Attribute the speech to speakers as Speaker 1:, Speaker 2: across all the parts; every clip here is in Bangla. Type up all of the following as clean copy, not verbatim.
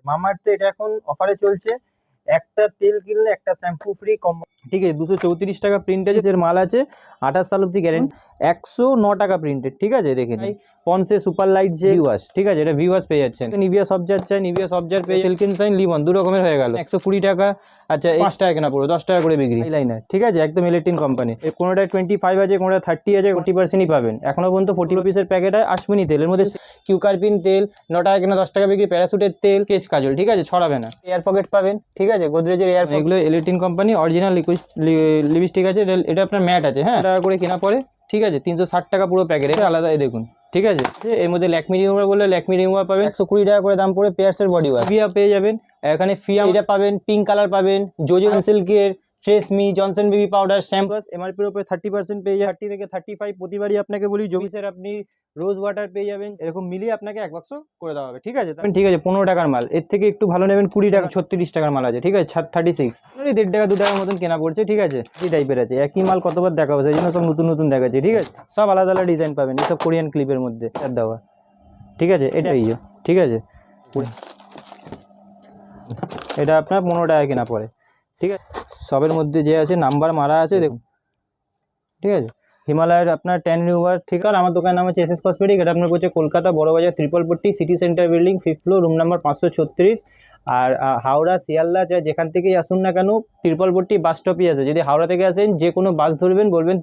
Speaker 1: মামাআর্থে এটা এখন অফারে চলছে, একটা তেল কিনলে একটা শ্যাম্পু ফ্রি কম্বো। ঠিক আছে, 234 টাকা প্রিন্টেজের মাল আছে, 28 সাল অব্দি গ্যারেন্টি। 109 টাকা প্রিন্টেড, ঠিক আছে দেখে নিন। পন্সে সুপার লাইট যে ভিউয়াস, ঠিক আছে, এটা ভিউয়াস পেয়ে যাচ্ছেন। নিভিয়া সবজার চাই, নিভিয়া সবজার পেয়ে সিল্কিন সাইন লিমন দু রকমের হয়ে গেল। 120 টাকা। আচ্ছা 5 টাকা কেনা পড়ো, 10 টাকা করে বিক্রি। আইলাইনার, ঠিক আছে, একদম ইলেকট্রিক কোম্পানি। কোনোটা 25 আছে, কোনোটা 30 আছে, 40%ই পাবেন। এখনো পর্যন্ত 40 রুপিসের প্যাকেট হয়। আশমিনি তেলের মধ্যে কিউকারপিন তেল 9 টাকা কেনা 10 টাকা বিক্রি। প্যারাসুটের তেল, কেচ কাজল, ঠিক আছে, ছড়াবে না। এয়ার পকেট পাবেন, ঠিক আছে, গোদরেজের এয়ার, এগুলো ইলেকট্রিক কোম্পানি অরিজিনাল লিপস্টিক আছে। এটা আপনার ম্যাট আছে, হ্যাঁ, টাকা করে কেনা পড়ে, ঠিক আছে। 360 টাকা পুরো প্যাকেট, এটা আলাদা দেখুন, ঠিক আছে। এর মধ্যে ল্যাকমি রিমুভার বললে ল্যাকমি রিমুভার পাবেন 120 টাকা করে দাম পড়ে। পেয়ার্সের বডি ওয়াশ পেয়ে যাবেন এখানে। ফিয়াম এটা পাবেন, পিঙ্ক কালার পাবেন। জোজো সিল্কের Tresemme, Johnson baby powder, shampoo এমআরপির উপরে 30% পেয়ে যায়, 30 থেকে 35। প্রতিবারই আপনাকে বলি জবিসের আপনি রোজ ওয়াটার পেয়ে যাবেন। এরকম মিলিয়ে আপনাকে 1 বাক্স করে দেওয়া হবে, ঠিক আছে। ঠিক আছে, 15 টাকার মাল। এর থেকে একটু ভালো নেবেন 20 টাকা, 36 টাকার মাল আছে, ঠিক আছে, 36 1.5 টাকা 2 টাকার মতন কেনা পড়ছে, ঠিক আছে। এই টাইপের আছে, একই মাল কতবার দেখাবো, সেই জন্য সব নতুন নতুন দেখাচ্ছে, ঠিক আছে। সব আলাদা আলাদা ডিজাইন পাবেন, এইসব কোরিয়ান ক্লিপের মধ্যে দেওয়া, ঠিক আছে। এটা এই, ঠিক আছে, এটা আপনার 15 টাকা কেনা পড়ে, ঠিক আছে। সবের মধ্যে যে আছে নাম্বার মারা আছে দেখুন, ঠিক আছে। হিমালয়ের আপনার 10 রিমুভার, ঠিক আছে। আমার দোকানের নাম হচ্ছে এসএস কসমেটিক। এটা আপনার পড়ছে Kolkata Burrabazar, Tripolpatti, city centre building, 5th floor, room number 536। আর হাওড়া, শিয়ালদা যেখান থেকেই আসুন না কেন, ত্রিপলপট্টি বাস স্টপই আছে। যদি হাওড়া থেকে আসেন, যে কোনো বাস ধরবেন, বলবেন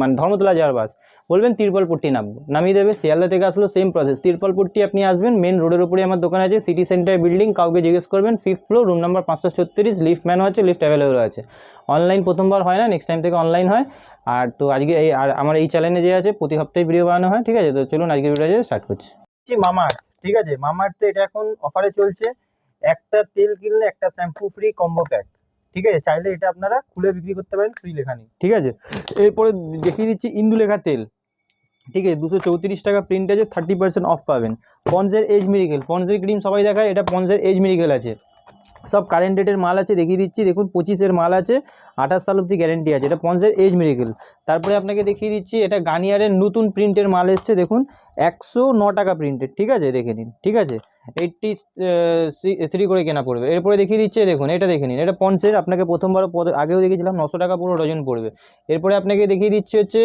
Speaker 1: মানে ধর্মতলা যাওয়ার বাস, বলবেন ত্রিপলপট্টি নামিয়ে দেবে। শিয়ালদা থেকে আসলো সেম প্রসেস, ত্রিপলপট্টি আপনি আসবেন, মেন রোডের উপরে আমার দোকান আছে, সিটি সেন্টার বিল্ডিং। কাউকে জিজ্ঞেস করবেন, 5th floor, room number 536। Lift ম্যানও আছে, লিফট অ্যাভেলেবল আছে। অনলাইন প্রথমবার হয় না, নেক্সট টাইম থেকে অনলাইন হয়। আর তো আজকে এই আর আমার এই চ্যানেলে যে আছে প্রতি সপ্তাহে ভিডিও বানানো হয়, ঠিক আছে। তো চলুন আজকে ভিডিও স্টার্ট করছি। মামাআর্থ, ঠিক আছে, মামাআর্থে এটা এখন অফারে চলছে, একটা তেল কিনলে একটা শ্যাম্পু ফ্রি কম্বো প্যাক, ঠিক আছে। চাইলে এটা আপনারা খুলে বিক্রি করতে পারেন, ফ্রি লেখা নেই, ঠিক আছে। এরপরে দেখিয়ে দিচ্ছি ইন্দুলেখা তেল, ঠিক আছে, 234 টাকা প্রিন্ট আছে, 30% অফ পাবেন। পন্সের এজ মিরিকেল, পন্সের ক্রিম সবাই দেখায়, এটা পন্সের এজ মিরিকেল আছে। সব কারেন্ট ডেটের মাল আছে, দেখিয়ে দিচ্ছি দেখুন। 25-এর মাল আছে, 28 সাল অব্দি গ্যারেন্টি আছে। এটা পন্সের এজ মিরিকেল। তারপরে আপনাকে দেখিয়ে দিচ্ছি, এটা গার্নিয়ারের নতুন প্রিন্টের মাল এসছে দেখুন, 109 টাকা প্রিন্টেড, ঠিক আছে, দেখে নিন, ঠিক আছে। 83 করে কেনা পড়বে। এরপরে দেখিয়ে দিচ্ছে দেখুন, এটা দেখে নিন, এটা পন্সের। আপনাকে প্রথমবার আগেও দেখেছিলাম, 900 টাকা পুরো ডজন পড়বে। এরপরে আপনাকে দেখিয়ে দিচ্ছি হচ্ছে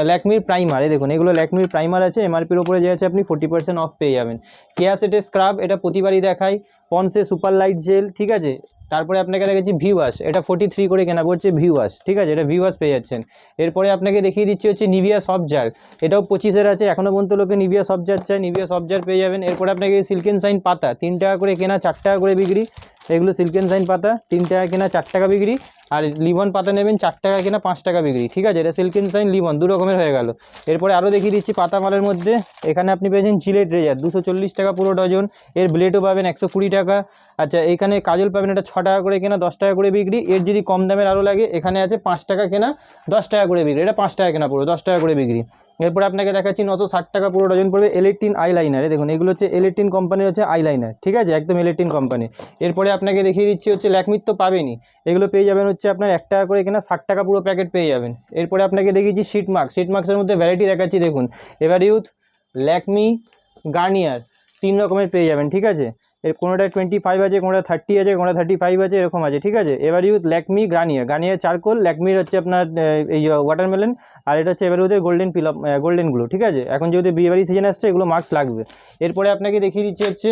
Speaker 1: ল্যাকমির প্রাইমার। এই দেখুন, এগুলো ল্যাকমির প্রাইমার আছে, এমআরপির উপরে যে আছে আপনি 40% অফ পেয়ে যাবেন। কেয়া সেটের স্ক্রাব, এটা প্রতিবারই দেখাই। পন্সে সুপার লাইট জেল, ঠিক আছে। তারপরে আপনাকে দেখাচ্ছি ভিউয়াশ, এটা 43 করে কেনা পড়ছে ভিউয়াশ, ঠিক আছে, এটা ভিউয়াশ পেয়ে যাচ্ছেন। এরপরে আপনাকে দেখিয়ে দিচ্ছি হচ্ছে নিভিয়া সফট জার, এটাও 25-এর আছে। এখনও পর্যন্ত লোকে নিভিয়া সফট জার চায়, নিভিয়া সফট জার পেয়ে যাবেন। এরপরে আপনাকে সিল্কেন সাইন পাতা 3 টাকা করে কেনা, 4 টাকা করে বিক্রি। এগুলো সিল্কেন সাইন পাতা 3 টাকা কেনা, 4 টাকা বিক্রি। আর লিমন পাতা নেবেন 4 টাকা কেনা, 5 টাকা বিক্রি, ঠিক আছে। এটা সিল্কেন সাইন লিমন দু রকমের হয়ে গেল। এরপরে আরও দেখিয়ে দিচ্ছি পাতা মালের মধ্যে, এখানে আপনি পেয়েছেন জিলেট রেজার 240 টাকা পুরো ডজন। এর ব্লেডও পাবেন 120 টাকা। আচ্ছা, এখানে কাজল পাবেন, এটা 6 টাকা করে কেনা, 10 টাকা করে বিক্রি। এর যদি কম দামের আরও লাগে, এখানে আছে 5 টাকা কেনা, 10 টাকা করে বিক্রি। এটা 5 টাকা কেনা পুরো, 10 টাকা করে বিক্রি। এরপরে আপনাকে দেখাচ্ছি 960 টাকা পুরো ডজন পড়বে ইলেকট্রিন আইলাইনার। দেখুন, এগুলো হচ্ছে ইলেকট্রিন কোম্পানির হচ্ছে আইলাইনার, ঠিক আছে, একদম ইলেকট্রিন কোম্পানি। এরপরে আপনাকে দেখিয়ে দিচ্ছি হচ্ছে ল্যাকমির তো পাবেনই, এগুলো পেয়ে যাবেন হচ্ছে আপনার 1 টাকা করে কেনা, 60 টাকা পুরো প্যাকেট পেয়ে যাবেন। এরপরে আপনাকে দেখিয়েছি শিট মার্ক, শিট মার্কসের মধ্যে ভ্যারাইটি দেখাচ্ছি দেখুন, এভার ইউথ, ল্যাকমি, গার্নিয়ার 3 রকমের পেয়ে যাবেন, ঠিক আছে। এর কোনোটা 25 আছে, কোনোটা 30 আছে, কোনোটা 35 আছে, এরকম আছে, ঠিক আছে। Everyuth, Lakme, Garnier charcoal, ল্যাকমির হচ্ছে আপনার এই ওয়াটারমেলন, আর এটা হচ্ছে এভার ইউথের গোল্ডেন পিল, গোল্ডেনগুলো, ঠিক আছে। এখন যেহেতু বিয়েবাড়ি সিজন আসছে, এগুলো মার্কস লাগবে। এরপরে আপনাকে দেখিয়ে দিচ্ছি হচ্ছে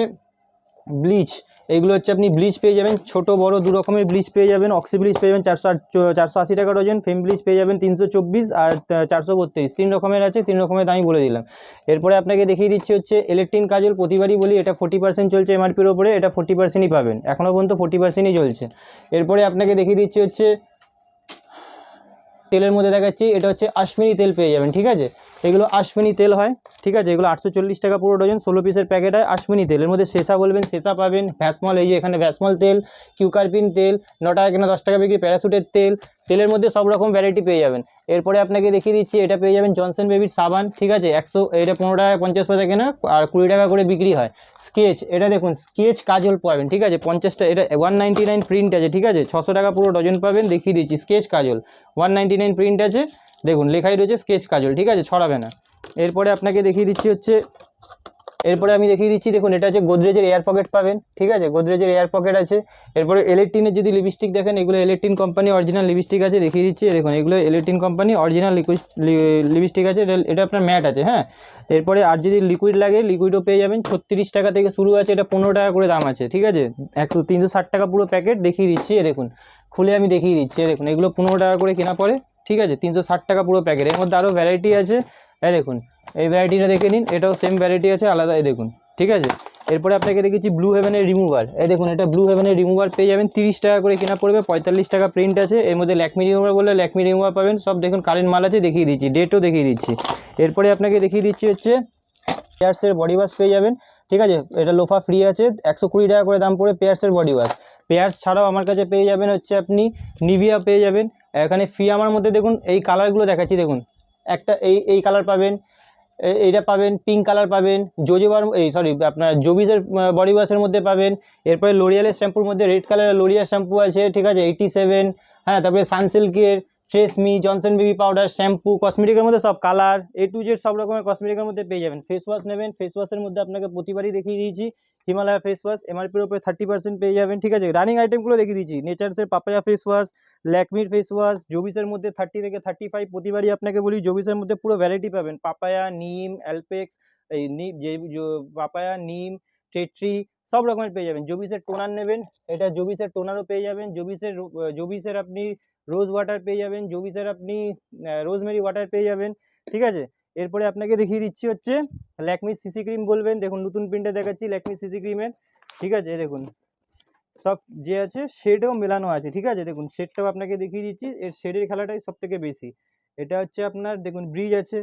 Speaker 1: ব্লিচ, এইগুলো হচ্ছে আপনি ব্লিচ পেয়ে যাবেন, ছোট বড় দু রকমের ব্লিচ পেয়ে যাবেন। অক্সি ব্লিচ পেয়ে যাবেন 480 টাকা ডজন, ফেম ব্লিচ পেয়ে যাবেন 324 আর 432, 3 রকমের আছে, 3 রকমের দামই বলে দিলাম। এরপরে আপনাকে দেখিয়ে দিচ্ছি হচ্ছে ইলেকট্রিন কাজল, প্রতিবারই বলি এটা 40% চলছে এমআরপির ওপরে, এটা 40%ই পাবেন, এখনও পর্যন্ত 40%ই চলছে। এরপরে আপনাকে দেখিয়ে দিচ্ছি হচ্ছে তেলের মধ্যে দেখাচ্ছি, এটা হচ্ছে আশমিনি তেল পেয়ে যাবেন, ঠিক আছে। এগুলো আশমিনি তেল হয়, ঠিক আছে, এগুলো 840 টাকা পুরো ডজন, 16 পিসের প্যাকেট হয়। আশমিনি তেলের মধ্যে শেষা বলবেন, শেষা পাবেন। ভ্যাসমল, এই যে এখানে ভ্যাসমল তেল, কিউকারপিন তেল 9 টাকা কেনা, 10 টাকা বিক্রি। প্যারাসুটের তেল, তেলের মধ্যে সব রকম ভ্যারাইটি পেয়ে যাবেন। এরপরে আপনাকে দেখিয়ে দিচ্ছি, এটা পেয়ে যাবেন জনসন বেবির সাবান, ঠিক আছে, 100, এটা 15 টাকা 50 পয়সা কেনা আর 20 টাকা করে বিক্রি হয়। স্কেচ, এটা দেখুন স্কেচ কাজল পাবেন, ঠিক আছে, 50টা, এটা 199 প্রিন্ট আছে, ঠিক আছে, 600 টাকা পুরো ডজন পাবেন। দেখিয়ে দিচ্ছি স্কেচ কাজল 199 প্রিন্ট আছে, দেখুন লেখাই রয়েছে স্কেচ কাজল, ঠিক আছে, ছড়াবে না। এরপরে আপনাকে দেখিয়ে দিচ্ছি হচ্ছে এরপরে আমি দেখিয়ে দিচ্ছি, দেখুন এটা হচ্ছে গোদরেজের এয়ার পকেট পাবেন, ঠিক আছে, গোদরেজের এয়ার পকেট আছে। এরপরে এলেকটিনের যদি লিপস্টিক দেখেন, এগুলো এলেকটিন কোম্পানি অরিজিনাল লিপস্টিক আছে, দেখিয়ে দিচ্ছি দেখুন এগুলো এলেকটিন কোম্পানি অরিজিনাল লিপস্টিক আছে, এটা আপনার ম্যাট আছে, হ্যাঁ। এরপরে আর যদি লিকুইড লাগে, লিকুইডও পেয়ে যাবেন, 36 টাকা থেকে শুরু আছে, এটা 15 টাকা করে দাম আছে, ঠিক আছে। 360 টাকা পুরো প্যাকেট, দেখিয়ে দিচ্ছি দেখুন, খুলে আমি দেখিয়ে দিচ্ছি দেখুন, এগুলো 15 টাকা করে কেনা পড়ে, ঠিক আছে, 360 টাকা পুরো প্যাকেট। এর মধ্যে আরও ভ্যারাইটি আছে, এই দেখুন এই ভ্যারাইটিটা দেখে নিন, এটাও সেম ভ্যারাইটি আছে, আলাদা, এই দেখুন, ঠিক আছে। এরপরে আপনাকে দেখেছি ব্লু হেভেনের রিমুভার, এই দেখুন এটা ব্লু হেভেনের রিমুভার পেয়ে যাবেন, 30 টাকা করে কেনা পড়বে, 45 টাকা প্রিন্ট আছে। এর মধ্যে ল্যাকমি রিমুভার বললে ল্যাকমি রিমুভার পাবেন, সব দেখুন কারেন্ট মাল আছে, দেখিয়ে দিচ্ছি, ডেটও দেখিয়ে দিচ্ছি। এরপরে আপনাকে দেখিয়ে দিচ্ছি হচ্ছে পেয়ার্সের বডি ওয়াশ পেয়ে যাবেন, ঠিক আছে, এটা লোফা ফ্রি আছে, 120 টাকা করে দাম পড়ে পেয়ার্সের বডি ওয়াশ। পেয়ার্স ছাড়াও আমার কাছে পেয়ে যাবেন হচ্ছে আপনি নিভিয়া পেয়ে যাবেন। এখানে ফিয়ামার মধ্যে দেখুন এই কালারগুলো দেখাচ্ছি, দেখুন একটা এই কালার পাবেন, এইটা পাবেন, পিঙ্ক কালার পাবেন, আপনার জোবিসের বডি ওয়াশের মধ্যে পাবেন। এরপরে লোরিয়ালের শ্যাম্পুর মধ্যে রেড কালারের লোরিয়াল শ্যাম্পু আছে, ঠিক আছে, 87, হ্যাঁ। তারপরে সানসিল্কের Tresemme, Johnson baby powder, shampoo, কসমেটিকের মধ্যে সব কালার A to Z সব রকমের কসমেটিকের মধ্যে পেয়ে যাবেন। ফেস ওয়াশ নেবেন, ফেস ওয়াশের মধ্যে আপনাকে প্রতিবারই দেখিয়ে দিয়েছি, হিমালয়া ফেস ওয়াশ এমআরপির উপরে 30% পেয়ে যাবেন, ঠিক আছে। রানিং আইটেমগুলো দেখিয়ে দিয়েছি, নেচার্সের পাপায়া ফেস ওয়াশ, ল্যাকমির ফেস ওয়াশ, জোবিসের মধ্যে 30 থেকে 35, প্রতিবারই আপনাকে বলি জোবিসের মধ্যে পুরো ভ্যারাইটি পাবেন, পাপায়া, নিম, অ্যালপেক্স, এই পাপায়া, নিম, টেট্রি সব রকমের পেয়ে যাবেন। জোবিসের টোনার নেবেন, এটা জোবিসের টোনারও পেয়ে যাবেন, জোবিসের আপনি রোজ ওয়াটার পেয়ে যাবেন, জোবিসের আপনি রোজমেরি ওয়াটার পেয়ে যাবেন, ঠিক আছে। এরপরে আপনাকে দেখিয়ে দিচ্ছি হচ্ছে ল্যাকমি সিসি ক্রিম বলবেন, দেখুন নতুন প্রিন্টে দেখাচ্ছি ল্যাকমি সিসি ক্রিমের, ঠিক আছে, দেখুন সব যে আছে শেডও মেলানো আছে, ঠিক আছে, দেখুন শেডটাও আপনাকে দেখিয়ে দিচ্ছি, এর শেডের খেলাটাই সব থেকে বেশি। এটা হচ্ছে আপনার দেখুন ব্রিজ আছে,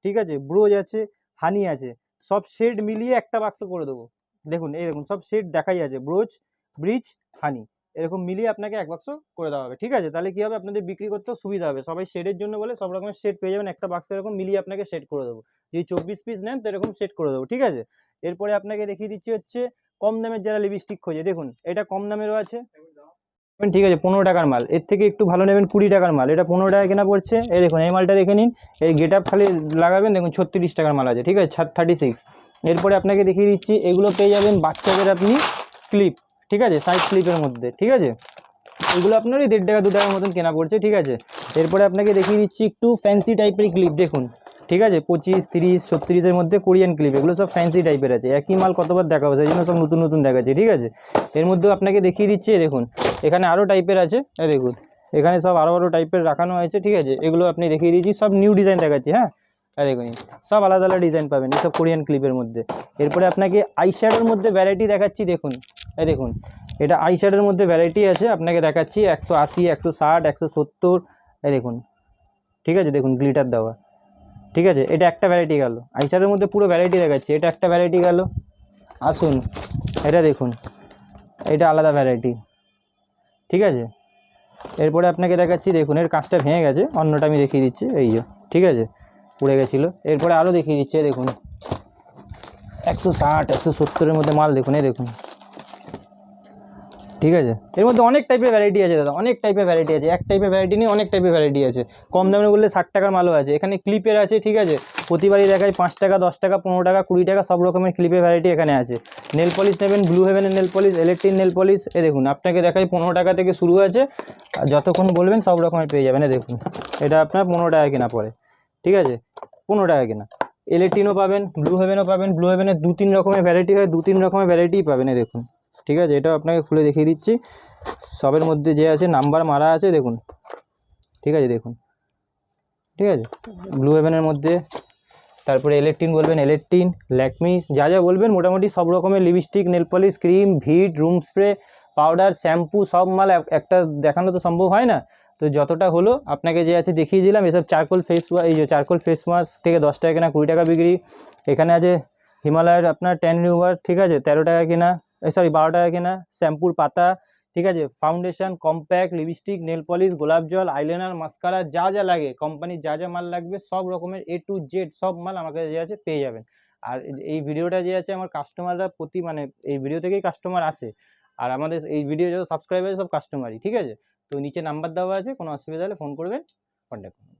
Speaker 1: ঠিক আছে, ব্রোজ আছে, হানি আছে, সব শেড মিলিয়ে একটা বাক্স করে দেবো। দেখুন এই দেখুন সব শেড দেখাই আছে, ব্রোজ, ব্রিজ, হানি, এরকম মিলিয়ে আপনাকে এক বাক্স করে দেওয়া হবে, ঠিক আছে। তাহলে কি হবে, আপনাদের বিক্রি করতেও সুবিধা হবে, সবাই শেডের জন্য বলে সব রকমের শেড পেয়ে যাবেন, একটা বাক্স এরকম মিলিয়ে আপনাকে সেট করে দেবো। যদি 24 পিস নেন তো এরকম সেট করে দেবো, ঠিক আছে। এরপরে আপনাকে দেখিয়ে দিচ্ছি হচ্ছে কম দামের যারা লিপস্টিক খোঁজে, দেখুন এটা কম দামেরও আছে, ঠিক আছে, 15 টাকার মাল। এর থেকে একটু ভালো নেবেন 20 টাকার মাল, এটা 15 টাকা কেনা পড়ছে। এই দেখুন এই মালটা দেখে নিন, এই গেট আপ খালি লাগাবেন, দেখুন 36 টাকার মাল আছে, ঠিক আছে, 36। এরপরে আপনাকে দেখিয়ে দিচ্ছি এগুলো পেয়ে যাবেন বাচ্চাদের আপনি ক্লিপ, ঠিক আছে, সাইড ক্লিপের মধ্যে, ঠিক আছে, এগুলো আপনার ওই 1.5 টাকা 2 টাকার মতন কেনা পড়ছে, ঠিক আছে। এরপরে আপনাকে দেখিয়ে দিচ্ছি একটু ফ্যান্সি টাইপের ক্লিপ, দেখুন, ঠিক আছে, 25, 30, 36-এর মধ্যে কোরিয়ান ক্লিপ, এগুলো সব ফ্যান্সি টাইপের আছে, একই মাল কতবার দেখাবো, সেই জন্য সব নতুন নতুন দেখাচ্ছে, ঠিক আছে। এর মধ্যেও আপনাকে দেখিয়ে দিচ্ছি, দেখুন এখানে আরও টাইপের আছে, দেখুন এখানে সব আরও টাইপের রাখানো হয়েছে, ঠিক আছে, এগুলো আপনি দেখিয়ে দিচ্ছি, সব নিউ ডিজাইন দেখাচ্ছি, হ্যাঁ, দেখুন সব আলাদা আলাদা ডিজাইন পাবেন এইসব কোরিয়ান ক্লিপের মধ্যে। এরপরে আপনাকে আইশ্যাডোর মধ্যে ভ্যারাইটি দেখাচ্ছি, দেখুন দেখুন এটা আইশ্যাডোর মধ্যে ভ্যারাইটি আছে, আপনাকে দেখাচ্ছি 180, 160, 170, দেখুন, ঠিক আছে, দেখুন গ্লিটার দেওয়া, ঠিক আছে, এটা একটা ভ্যারাইটি গেল, আইশ্যাডোর মধ্যে পুরো ভ্যারাইটি দেখাচ্ছি, এটা একটা ভ্যারাইটি গেল। আসুন এটা দেখুন, এটা আলাদা ভ্যারাইটি, ঠিক আছে। এরপরে আপনাকে দেখাচ্ছি, দেখুন এর কাঁচটা ভেঙে গেছে, অন্যটা আমি দেখিয়ে দিচ্ছি, এই যে, ঠিক আছে, পুড়ে গেছিলো। এরপরে আরও দেখিয়ে দিচ্ছি, দেখুন 160, 170-এর মধ্যে মাল, দেখুন এই দেখুন, ঠিক আছে। এর মধ্যে অনেক টাইপের ভ্যারাইটি আছে দাদা, অনেক টাইপের ভ্যারাইটি আছে, এক টাইপের ভ্যারাইটি নেই, অনেক টাইপের ভ্যারাইটি আছে। কম দামে বললে 60 টাকার মালও আছে, এখানে ক্লিপের আছে, ঠিক আছে, প্রতিবারই দেখায় 5 টাকা, 10 টাকা, 15 টাকা, 20 টাকা, সব রকমের ক্লিপের ভ্যারাইটি এখানে আছে। নেল পলিশ নেবেন, ব্লু হেভেনের nail polish, electric nail polish, দেখুন আপনাকে দেখায় 15 টাকা থেকে শুরু আছে, আর যতক্ষণ বলবেন সব রকমের পেয়ে যাবেন, দেখুন এটা আপনার 15 টাকা কেনা পড়ে, ঠিক আছে, 15 টাকা কেনা। ইলেকট্রিনও পাবেন, ব্লু হেভেনও পাবেন, ব্লু হেভেনের 2-3 রকমের ভ্যারাইটি হয়, 2-3 রকমের ভ্যারাইটিই পাবেন, দেখুন, ঠিক আছে, এটাও আপনাকে খুলে দেখিয়ে দিচ্ছি, সবের মধ্যে যে আছে নাম্বার মারা আছে, দেখুন, ঠিক আছে, দেখুন, ঠিক আছে, ব্লু হেভেনের মধ্যে। তারপরে ইলেকট্রিন বলবেন, ইলেকট্রিন, ল্যাকমি, যা যা বলবেন মোটামুটি সব রকমের lipstick, nail polish, cream, Veet, room spray, powder, shampoo, সব মাল একটা দেখানো তো সম্ভব হয় না, তো যতটা হলো আপনাকে যে আছে দেখিয়ে দিলাম। এসব চারকোল ফেস ওয়াশ, এই যে চারকোল ফেস ওয়াশ থেকে 10 টাকা কেনা, 20 টাকা বিক্রি। এখানে আছে হিমালয়ের আপনার ট্যান রিমুভার, ঠিক আছে, 13 টাকা কেনা, 12 টাকা কেনা। শ্যাম্পুর পাতা, ঠিক আছে, foundation, compact, lipstick, nail polish, গোলাপ জল, আইলাইনার, মাস্কারা, যা যা লাগে কোম্পানির যা যা মাল লাগবে সব রকমের A to Z সব মাল আমার কাছে যে আছে পেয়ে যাবেন। আর এই ভিডিওটা যে আছে আমার কাস্টমাররা মানে এই ভিডিও থেকেই কাস্টমার আসে, আর আমাদের এই ভিডিও যত সাবস্ক্রাইবার সব কাস্টমারই, ঠিক আছে। তো নিচে নাম্বার দেওয়া আছে, কোনো অসুবিধা হলে ফোন করবেন, কন্ট্যাক্ট করবেন।